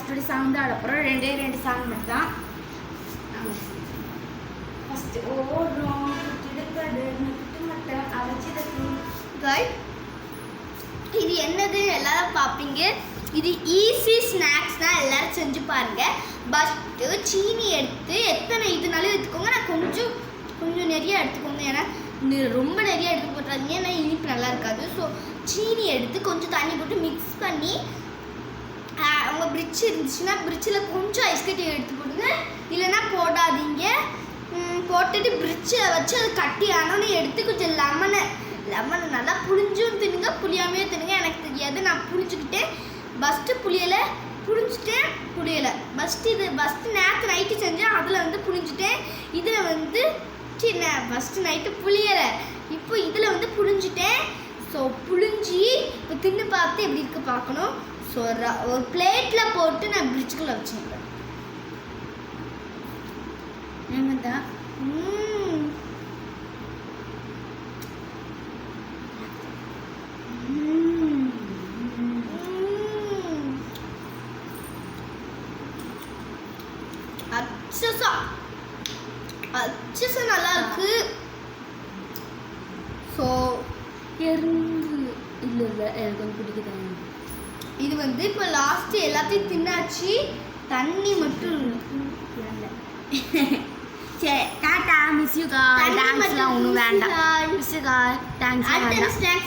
கஷ்டப்பட்டு சாங் தான் ஆட போகிறோம். 2 சாங் மட்டும் தான். ஃபஸ்ட்டு ஓடுறோம் இது என்னது எல்லாரும் பார்ப்பீங்க. இது ஈஸி ஸ்நாக்ஸ் தான், எல்லாரும் செஞ்சு பாருங்க. ஃபஸ்ட்டு சீனி எடுத்து எத்தனை இதுனாலும் எடுத்துக்கோங்க. நான் கொஞ்சம் நிறைய எடுத்துக்கோங்க, ஏன்னா ரொம்ப நிறைய எடுத்து போட்டுறாதீங்க, ஏன்னா இனிப்பு நல்லா இருக்காது. ஸோ சீனி எடுத்து கொஞ்சம் தண்ணி போட்டு மிக்ஸ் பண்ணி உங்கள் பிரிட்ஜ் இருந்துச்சுன்னா பிரிட்ஜில் கொஞ்சம் ஐஸ்கட்டி எடுத்து போடுங்க, இல்லைன்னா போடாதீங்க. போட்டுட்டு பிரிட்ஜில் வச்சு அது கட்டி ஆனோன்னு எடுத்து கொஞ்சம் லெமனை நல்லா புளிஞ்சும் தின்னுங்க, புளியாமையும் தின்னுங்க. எனக்கு தெரியாது, நான் புளிஞ்சுக்கிட்டேன். ஃபஸ்ட்டு புளியலை ஃபஸ்ட்டு நேற்று நைட்டு செஞ்சேன், அதில் வந்து புளிஞ்சுட்டேன். இதில் வந்து ஃபஸ்ட்டு நைட்டு புளியலை, இப்போ இதில் வந்து புளிஞ்சுட்டேன். ஸோ புளிஞ்சி இப்போ தின்னு பார்த்து எப்படி இருக்கு பார்க்கணும். ஸோ ஒரு பிளேட்டில் போட்டு நான் பிரிட்ஜுக்குள்ளே வச்சேன். தான் அச்சசா நல்லா இருக்கு. ஸோ இல்லை எனக்கு வந்து பிடிக்குது. இது வந்து இப்போ லாஸ்ட்டு எல்லாத்தையும் தின்னாச்சு, தண்ணி மட்டும் இல்லை. சரி டாடா, மிஸ் யூ காய். டான்ஸ்லாம் ஒன்றும் வேண்டாம். மிஸ் யூ காய், டான்ஸ் வேண்டாம்.